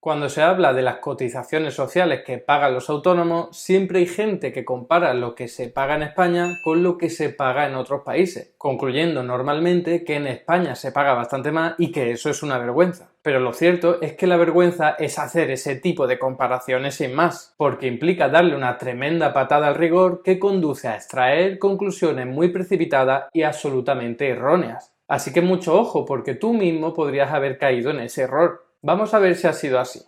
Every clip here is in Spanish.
Cuando se habla de las cotizaciones sociales que pagan los autónomos, siempre hay gente que compara lo que se paga en España con lo que se paga en otros países, concluyendo normalmente que en España se paga bastante más y que eso es una vergüenza. Pero lo cierto es que la vergüenza es hacer ese tipo de comparaciones sin más, porque implica darle una tremenda patada al rigor que conduce a extraer conclusiones muy precipitadas y absolutamente erróneas. Así que mucho ojo, porque tú mismo podrías haber caído en ese error. Vamos a ver si ha sido así.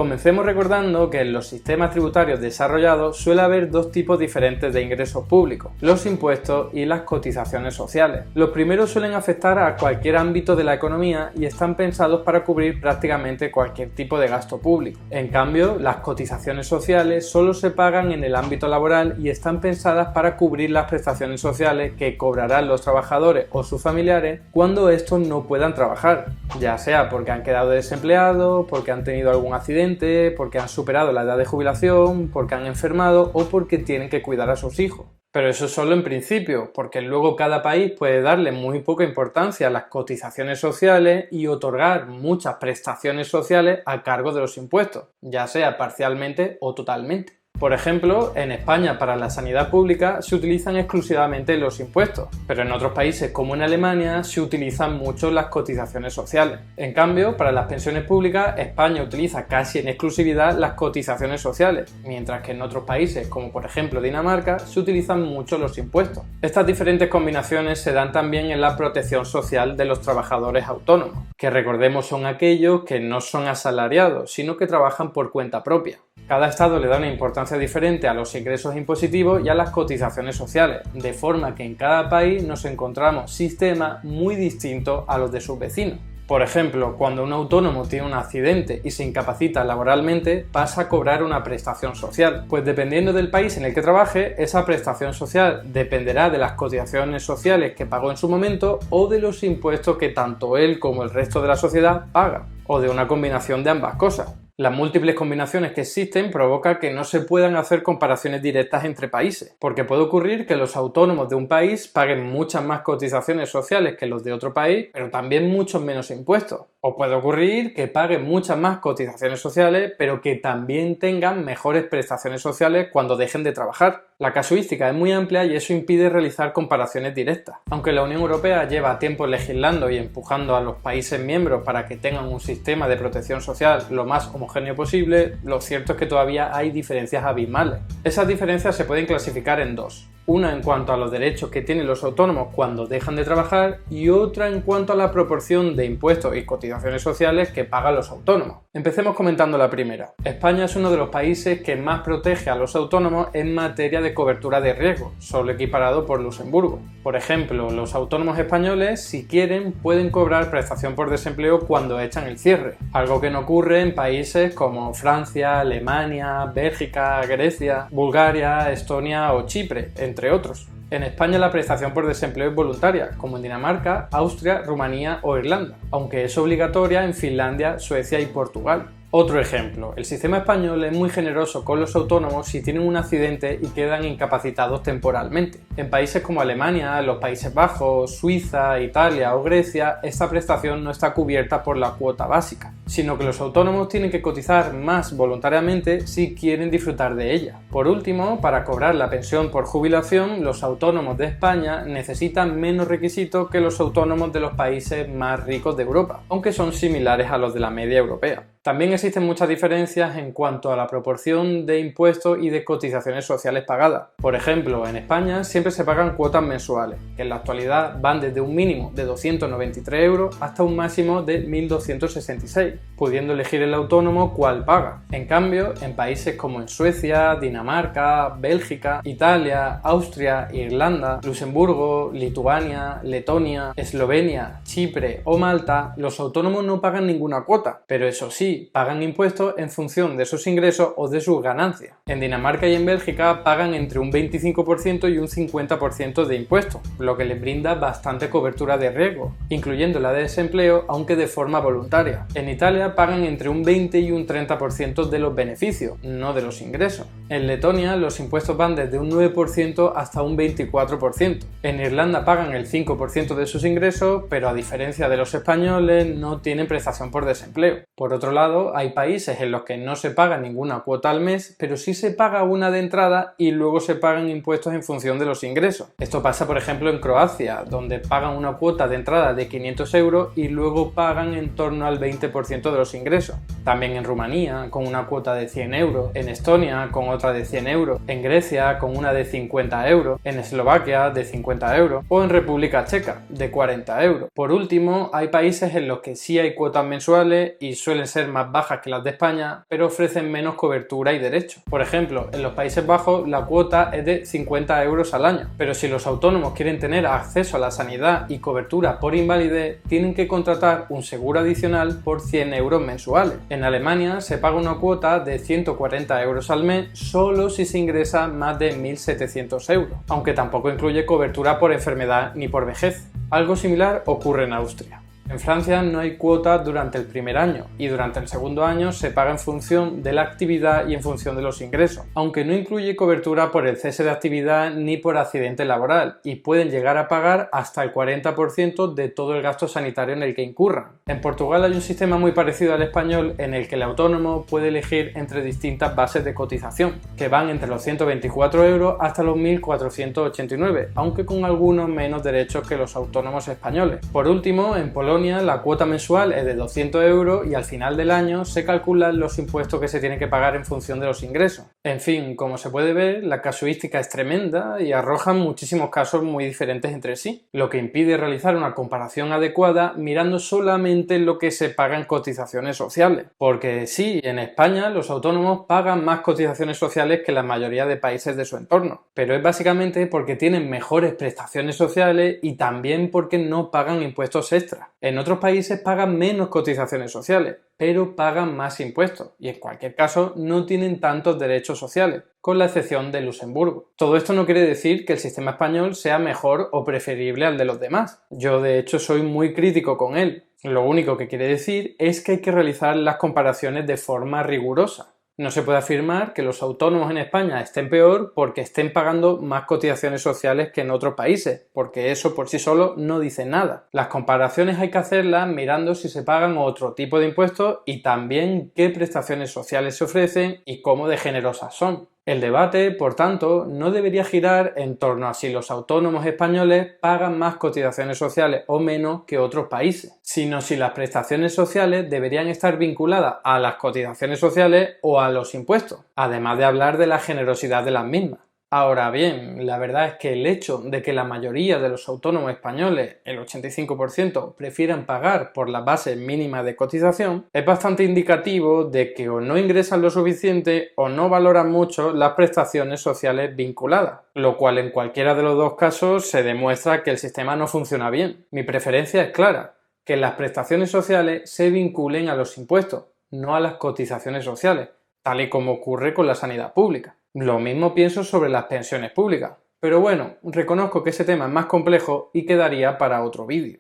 Comencemos recordando que en los sistemas tributarios desarrollados suele haber dos tipos diferentes de ingresos públicos, los impuestos y las cotizaciones sociales. Los primeros suelen afectar a cualquier ámbito de la economía y están pensados para cubrir prácticamente cualquier tipo de gasto público. En cambio, las cotizaciones sociales solo se pagan en el ámbito laboral y están pensadas para cubrir las prestaciones sociales que cobrarán los trabajadores o sus familiares cuando estos no puedan trabajar, ya sea porque han quedado desempleados, porque han tenido algún accidente, porque han superado la edad de jubilación, porque han enfermado o porque tienen que cuidar a sus hijos. Pero eso es solo en principio, porque luego cada país puede darle muy poca importancia a las cotizaciones sociales y otorgar muchas prestaciones sociales a cargo de los impuestos, ya sea parcialmente o totalmente. Por ejemplo, en España para la sanidad pública se utilizan exclusivamente los impuestos, pero en otros países como en Alemania se utilizan mucho las cotizaciones sociales. En cambio, para las pensiones públicas, España utiliza casi en exclusividad las cotizaciones sociales, mientras que en otros países, como por ejemplo Dinamarca, se utilizan mucho los impuestos. Estas diferentes combinaciones se dan también en la protección social de los trabajadores autónomos, que recordemos son aquellos que no son asalariados, sino que trabajan por cuenta propia. Cada estado le da una importancia diferente a los ingresos impositivos y a las cotizaciones sociales, de forma que en cada país nos encontramos sistemas muy distintos a los de sus vecinos. Por ejemplo, cuando un autónomo tiene un accidente y se incapacita laboralmente, pasa a cobrar una prestación social, pues dependiendo del país en el que trabaje, esa prestación social dependerá de las cotizaciones sociales que pagó en su momento o de los impuestos que tanto él como el resto de la sociedad paga, o de una combinación de ambas cosas. Las múltiples combinaciones que existen provocan que no se puedan hacer comparaciones directas entre países, porque puede ocurrir que los autónomos de un país paguen muchas más cotizaciones sociales que los de otro país, pero también muchos menos impuestos. O puede ocurrir que paguen muchas más cotizaciones sociales, pero que también tengan mejores prestaciones sociales cuando dejen de trabajar. La casuística es muy amplia y eso impide realizar comparaciones directas. Aunque la Unión Europea lleva tiempo legislando y empujando a los países miembros para que tengan un sistema de protección social lo más homogéneo posible, lo cierto es que todavía hay diferencias abismales. Esas diferencias se pueden clasificar en dos. Una en cuanto a los derechos que tienen los autónomos cuando dejan de trabajar y otra en cuanto a la proporción de impuestos y cotizaciones sociales que pagan los autónomos. Empecemos comentando la primera. España es uno de los países que más protege a los autónomos en materia de cobertura de riesgo, solo equiparado por Luxemburgo. Por ejemplo, los autónomos españoles, si quieren, pueden cobrar prestación por desempleo cuando echan el cierre, algo que no ocurre en países como Francia, Alemania, Bélgica, Grecia, Bulgaria, Estonia o Chipre, entre otros. En España la prestación por desempleo es voluntaria, como en Dinamarca, Austria, Rumanía o Irlanda, aunque es obligatoria en Finlandia, Suecia y Portugal. Otro ejemplo, el sistema español es muy generoso con los autónomos si tienen un accidente y quedan incapacitados temporalmente. En países como Alemania, los Países Bajos, Suiza, Italia o Grecia, esta prestación no está cubierta por la cuota básica, sino que los autónomos tienen que cotizar más voluntariamente si quieren disfrutar de ella. Por último, para cobrar la pensión por jubilación, los autónomos de España necesitan menos requisitos que los autónomos de los países más ricos de Europa, aunque son similares a los de la media europea. También existen muchas diferencias en cuanto a la proporción de impuestos y de cotizaciones sociales pagadas. Por ejemplo, en España siempre se pagan cuotas mensuales, que en la actualidad van desde un mínimo de 293 euros hasta un máximo de 1.266, pudiendo elegir el autónomo cuál paga. En cambio, en países como en Suecia, Dinamarca, Bélgica, Italia, Austria, Irlanda, Luxemburgo, Lituania, Letonia, Eslovenia, Chipre o Malta, los autónomos no pagan ninguna cuota, pero eso sí, sí, pagan impuestos en función de sus ingresos o de sus ganancias. En Dinamarca y en Bélgica pagan entre un 25% y un 50% de impuestos, lo que les brinda bastante cobertura de riesgo, incluyendo la de desempleo, aunque de forma voluntaria. En Italia pagan entre un 20 y un 30% de los beneficios, no de los ingresos. En Letonia los impuestos van desde un 9% hasta un 24%. En Irlanda pagan el 5% de sus ingresos, pero a diferencia de los españoles no tienen prestación por desempleo. Por otro lado, hay países en los que no se paga ninguna cuota al mes, pero sí se paga una de entrada y luego se pagan impuestos en función de los ingresos. Esto pasa, por ejemplo, en Croacia, donde pagan una cuota de entrada de 500 euros y luego pagan en torno al 20% de los ingresos. También en Rumanía, con una cuota de 100 euros, en Estonia, con otra de 100 euros, en Grecia, con una de 50 euros, en Eslovaquia, de 50 euros, o en República Checa, de 40 euros. Por último, hay países en los que sí hay cuotas mensuales y suelen ser más bajas que las de España, pero ofrecen menos cobertura y derechos. Por ejemplo, en los Países Bajos la cuota es de 50 euros al año, pero si los autónomos quieren tener acceso a la sanidad y cobertura por invalidez, tienen que contratar un seguro adicional por 100 euros mensuales. En Alemania se paga una cuota de 140 euros al mes solo si se ingresa más de 1.700 euros, aunque tampoco incluye cobertura por enfermedad ni por vejez. Algo similar ocurre en Austria. En Francia no hay cuotas durante el primer año y durante el segundo año se paga en función de la actividad y en función de los ingresos, aunque no incluye cobertura por el cese de actividad ni por accidente laboral y pueden llegar a pagar hasta el 40% de todo el gasto sanitario en el que incurran. En Portugal hay un sistema muy parecido al español en el que el autónomo puede elegir entre distintas bases de cotización, que van entre los 124 euros hasta los 1.489, aunque con algunos menos derechos que los autónomos españoles. Por último, en Polonia la cuota mensual es de 200 euros y al final del año se calculan los impuestos que se tienen que pagar en función de los ingresos. En fin, como se puede ver, la casuística es tremenda y arroja muchísimos casos muy diferentes entre sí, lo que impide realizar una comparación adecuada mirando solamente lo que se paga en cotizaciones sociales. Porque sí, en España los autónomos pagan más cotizaciones sociales que la mayoría de países de su entorno, pero es básicamente porque tienen mejores prestaciones sociales y también porque no pagan impuestos extras. En otros países pagan menos cotizaciones sociales, pero pagan más impuestos y en cualquier caso no tienen tantos derechos sociales, con la excepción de Luxemburgo. Todo esto no quiere decir que el sistema español sea mejor o preferible al de los demás. Yo de hecho soy muy crítico con él. Lo único que quiere decir es que hay que realizar las comparaciones de forma rigurosa. No se puede afirmar que los autónomos en España estén peor porque estén pagando más cotizaciones sociales que en otros países, porque eso por sí solo no dice nada. Las comparaciones hay que hacerlas mirando si se pagan otro tipo de impuestos y también qué prestaciones sociales se ofrecen y cómo de generosas son. El debate, por tanto, no debería girar en torno a si los autónomos españoles pagan más cotizaciones sociales o menos que otros países, sino si las prestaciones sociales deberían estar vinculadas a las cotizaciones sociales o a los impuestos, además de hablar de la generosidad de las mismas. Ahora bien, la verdad es que el hecho de que la mayoría de los autónomos españoles, el 85%, prefieran pagar por la base mínima de cotización, es bastante indicativo de que o no ingresan lo suficiente o no valoran mucho las prestaciones sociales vinculadas, lo cual en cualquiera de los dos casos se demuestra que el sistema no funciona bien. Mi preferencia es clara, que las prestaciones sociales se vinculen a los impuestos, no a las cotizaciones sociales, tal y como ocurre con la sanidad pública. Lo mismo pienso sobre las pensiones públicas, pero bueno, reconozco que ese tema es más complejo y quedaría para otro vídeo.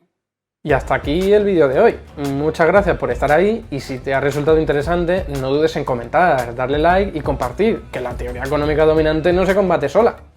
Y hasta aquí el vídeo de hoy. Muchas gracias por estar ahí y si te ha resultado interesante no dudes en comentar, darle like y compartir, que la teoría económica dominante no se combate sola.